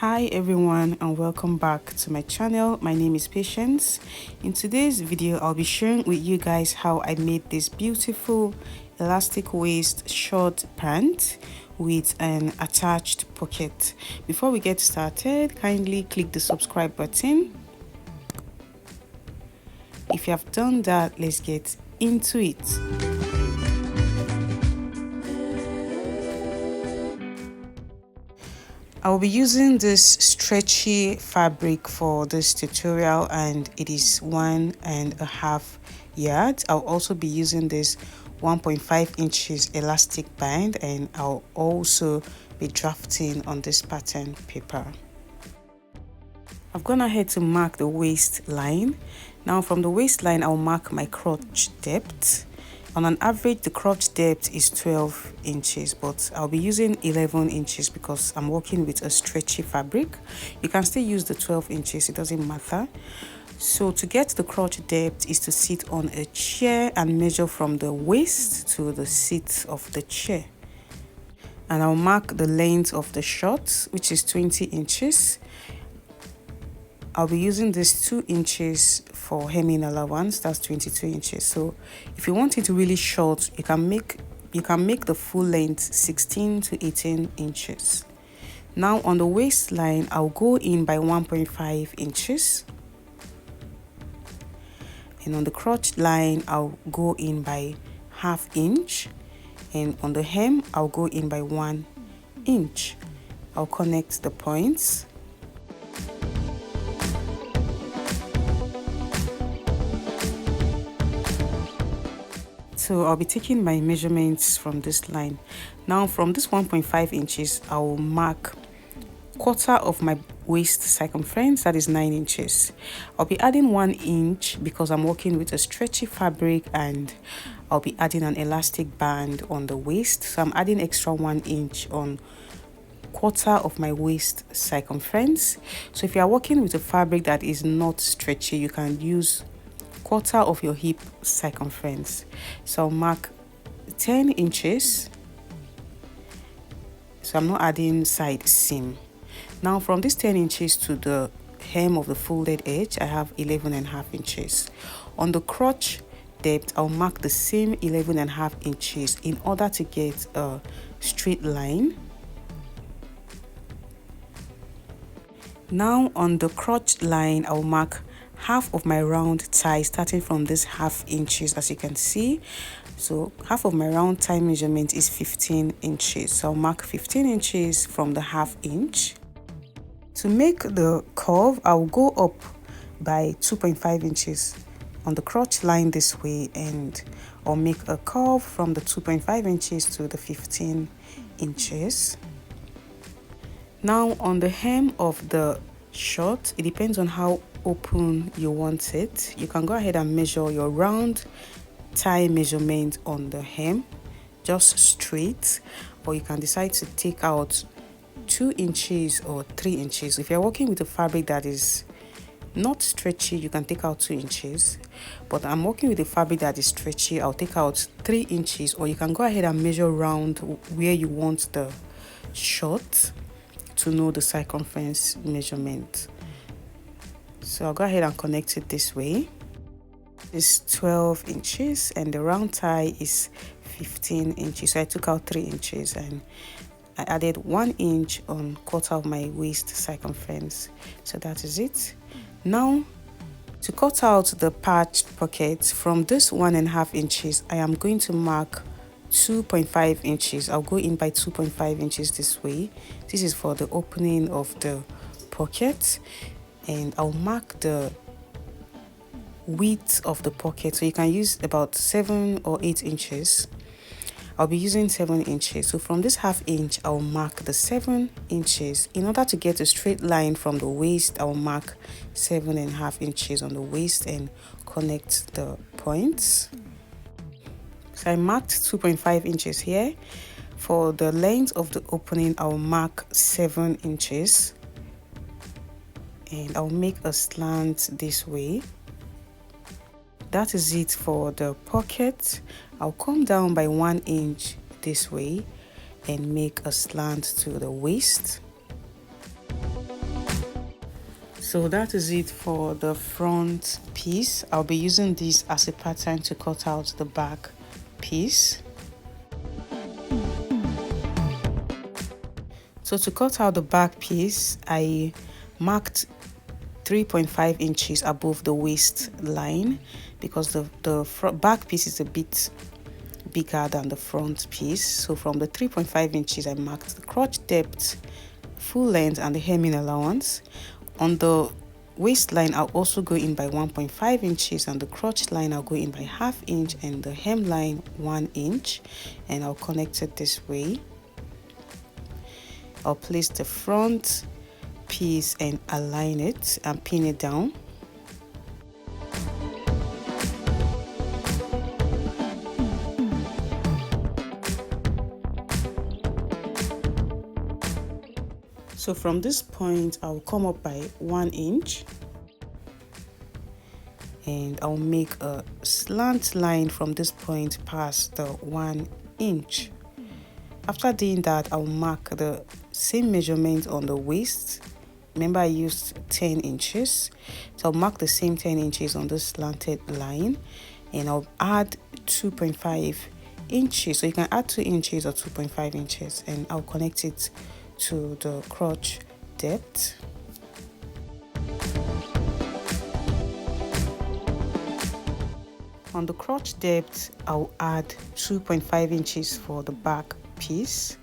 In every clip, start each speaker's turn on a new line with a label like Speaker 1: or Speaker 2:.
Speaker 1: Hi everyone and welcome back to my channel. My name is Patience. In today's video I'll be sharing with you guys how I made this beautiful elastic waist short pant with an attached pocket. Before we get started, kindly click the subscribe button. If you have done that, let's get into it. I will be using this stretchy fabric for this tutorial and it is 1.5 yards. I'll also be using this 1.5 inches elastic band and I'll also be drafting on this pattern paper. I've gone ahead to mark the waistline. Now from the waistline I'll mark my crotch depth. On an average, the crotch depth is 12 inches, but I'll be using 11 inches because I'm working with a stretchy fabric. You can still use the 12 inches, it doesn't matter. So to get the crotch depth is to sit on a chair and measure from the waist to the seat of the chair. And I'll mark the length of the short, which is 20 inches. I'll be using this 2 inches for hemming allowance, that's 22 inches. So if you want it really short, you can make the full length 16 to 18 inches. Now on the waistline, I'll go in by 1.5 inches. And on the crotch line, I'll go in by ½ inch. And on the hem, I'll go in by 1 inch. I'll connect the points. So I'll be taking my measurements from this line. Now from this 1.5 inches, I will mark quarter of my waist circumference, that is 9 inches. I'll be adding 1 inch because I'm working with a stretchy fabric and I'll be adding an elastic band on the waist. So I'm adding extra 1 inch on quarter of my waist circumference. So if you are working with a fabric that is not stretchy, you can use quarter of your hip circumference. So I'll mark 10 inches. So I'm not adding side seam. Now from this 10 inches to the hem of the folded edge, I have 11.5 inches. On the crotch depth, I'll mark the same 11.5 inches in order to get a straight line. Now on the crotch line, I'll mark half of my round thigh starting from this ½ inches, as you can see. So half of my round thigh measurement is 15 inches. So I'll mark 15 inches from the ½ inch. To make the curve, I'll go up by 2.5 inches on the crotch line this way, and I'll make a curve from the 2.5 inches to the 15 inches. Now on the hem of the short, it depends on how open you want it. You can go ahead and measure your round thigh measurement on the hem, just straight, or you can decide to take out 2 inches or 3 inches. If you're working with a fabric that is not stretchy, you can take out 2 inches, but I'm working with a fabric that is stretchy. I'll take out 3 inches, or you can go ahead and measure round where you want the short to know the circumference measurement. So I'll go ahead and connect it this way. It's 12 inches and the round thigh is 15 inches. So I took out 3 inches and I added 1 inch on quarter of my waist circumference. So that is it. Now to cut out the patched pocket, from this 1.5 inches, I am going to mark 2.5 inches. I'll go in by 2.5 inches this way. This is for the opening of the pocket. And I'll mark the width of the pocket, so you can use about 7 or 8 inches. I'll be using 7 inches. So from this ½ inch, I'll mark the 7 inches. In order to get a straight line from the waist, I'll mark 7.5 inches on the waist and connect the points. So I marked 2.5 inches here. For the length of the opening, I'll mark 7 inches. And I'll make a slant this way. That is it for the pocket. I'll come down by 1 inch this way and make a slant to the waist. So that is it for the front piece. I'll be using this as a pattern to cut out the back piece. So to cut out the back piece, I marked 3.5 inches above the waistline because the back piece is a bit bigger than the front piece. So from the 3.5 inches, I marked the crotch depth, full length, and the hemming allowance. On the waistline, I'll also go in by 1.5 inches, and the crotch line I'll go in by ½ inch, and the hem line 1 inch, and I'll connect it this way. I'll place the front piece and align it and pin it down. So from this point, I'll come up by 1 inch, and I'll make a slant line from this point past the 1 inch. After doing that, I'll mark the same measurement on the waist. Remember, I used 10 inches. So I'll mark the same 10 inches on this slanted line, and I'll add 2.5 inches. So you can add 2 inches or 2.5 inches, and I'll connect it to the crotch depth. On the crotch depth, I'll add 2.5 inches for the back piece.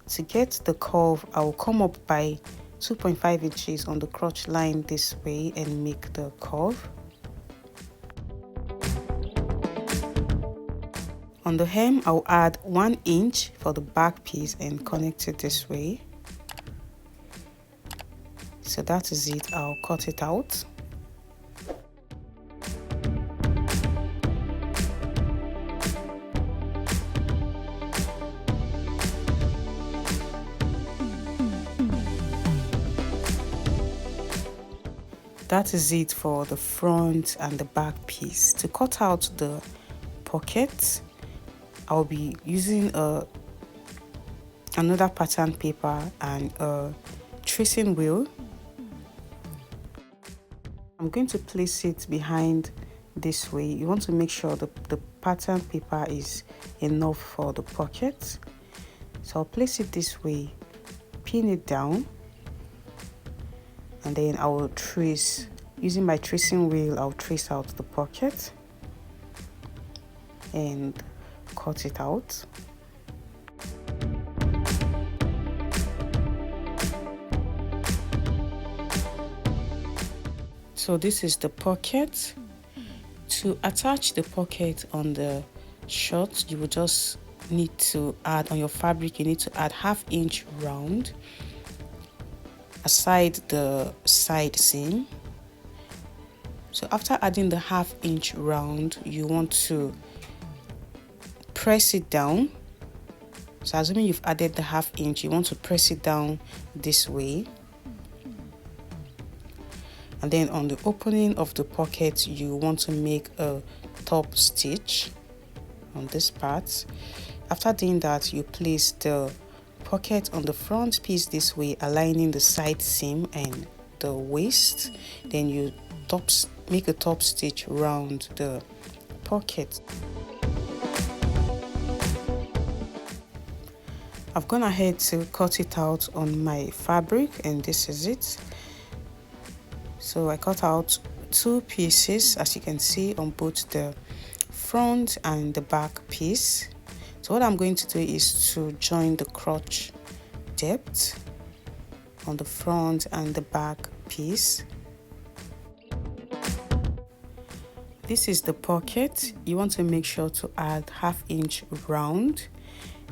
Speaker 1: To get the curve, I'll come up by 2.5 inches on the crotch line this way and make the curve. On the hem, I'll add 1 inch for the back piece and connect it this way. So that is it. I'll cut it out. That is it for the front and the back piece. To cut out the pocket, I'll be using another pattern paper and a tracing wheel. I'm going to place it behind this way. You want to make sure the pattern paper is enough for the pocket. So I'll place it this way, pin it down, and then I will trace. Using my tracing wheel, I'll trace out the pocket and cut it out. So this is the pocket. To attach the pocket on the short, you will just need to add on your fabric, you need to add ½ inch round aside the side seam. So after adding the ½ inch round, you want to press it down. So assuming you've added the ½ inch, you want to press it down this way. And then on the opening of the pocket, you want to make a top stitch on this part. After doing that, you place the pocket on the front piece this way, aligning the side seam and the waist. Then you make a top stitch around the pocket. I've gone ahead to cut it out on my fabric, and this is it. So I cut out 2 pieces, as you can see, on both the front and the back piece. So what I'm going to do is to join the crotch depth on the front and the back piece. This is the pocket. You want to make sure to add ½ inch round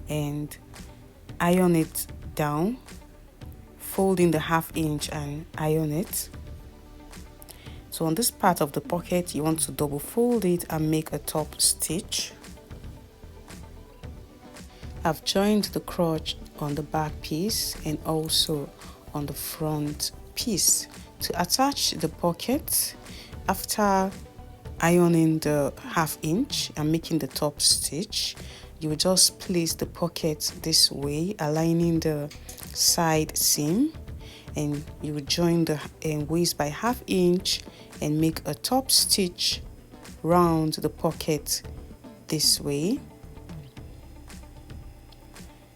Speaker 1: and iron it down, fold in the ½ inch and iron it. So on this part of the pocket, you want to double fold it and make a top stitch. I've joined the crotch on the back piece and also on the front piece. To attach the pocket, after ironing the ½ inch and making the top stitch, you will just place the pocket this way, aligning the side seam, and you will join the waist by 1/2 inch and make a top stitch round the pocket this way.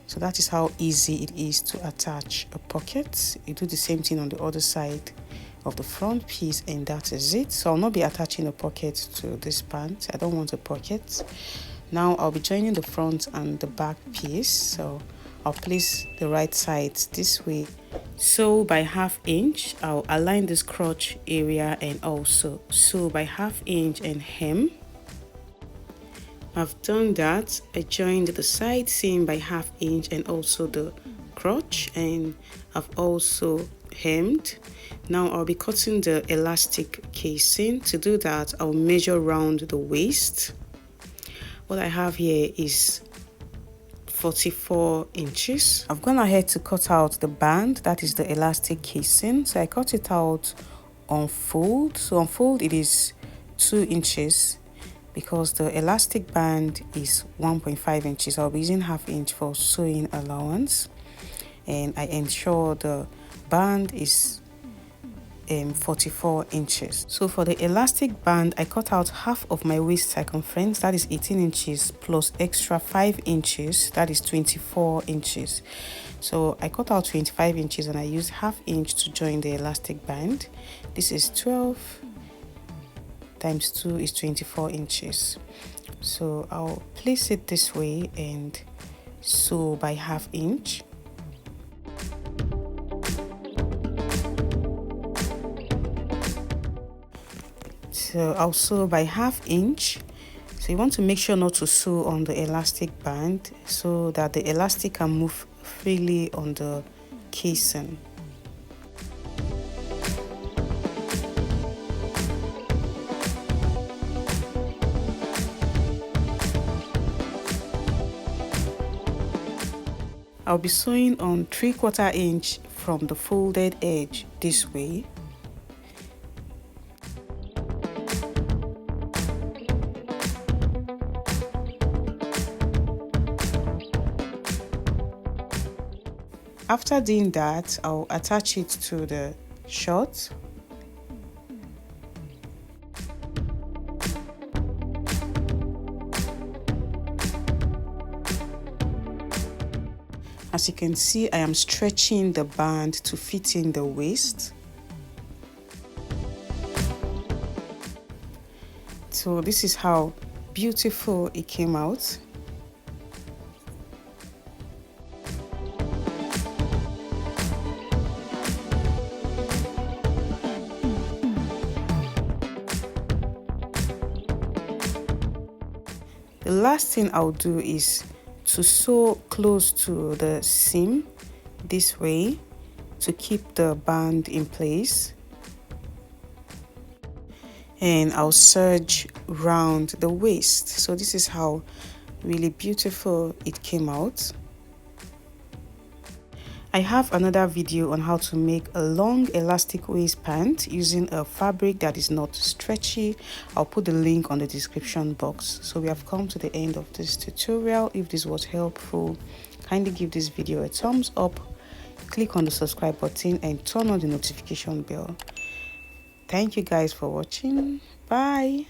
Speaker 1: So that is how easy it is to attach a pocket. You do the same thing on the other side of the front piece, and that is it. So I'll not be attaching a pocket to this pant. I don't want a pocket. Now I'll be joining the front and the back piece. So I'll place the right sides this way. Sew by 1/2 inch. I'll align this crotch area and also sew by 1/2 inch and hem. I've done that. I joined the side seam by 1/2 inch and also the crotch, and I've also hemmed. Now I'll be cutting the elastic casing. To do that, I'll measure round the waist. What I have here is 44 inches. I've gone ahead to cut out the band, that is the elastic casing. So I cut it out on fold. So on fold it is 2 inches because the elastic band is 1.5 inches. I'll be using 1/2 inch for sewing allowance, and I ensure the band is 44 inches. So for the elastic band, I cut out 1/2 of my waist circumference, that is 18 inches, plus extra 5 inches, that is 24 inches. So I cut out 25 inches and I used 1/2 inch to join the elastic band. This is 12 times 2 is 24 inches. So I'll place it this way and sew by 1/2 inch. So I'll sew by 1/2 inch. So you want to make sure not to sew on the elastic band so that the elastic can move freely on the casing. I'll be sewing on 3/4 inch from the folded edge this way. After doing that, I'll attach it to the short. As you can see, I am stretching the band to fit in the waist. So this is how beautiful it came out. The last thing I'll do is to sew close to the seam this way to keep the band in place, and I'll serge round the waist. So this is how really beautiful it came out. I have another video on how to make a long elastic waist pant using a fabric that is not stretchy. I'll put the link on the description box. So we have come to the end of this tutorial. If this was helpful, kindly give this video a thumbs up, click on the subscribe button and turn on the notification bell. Thank you guys for watching. Bye.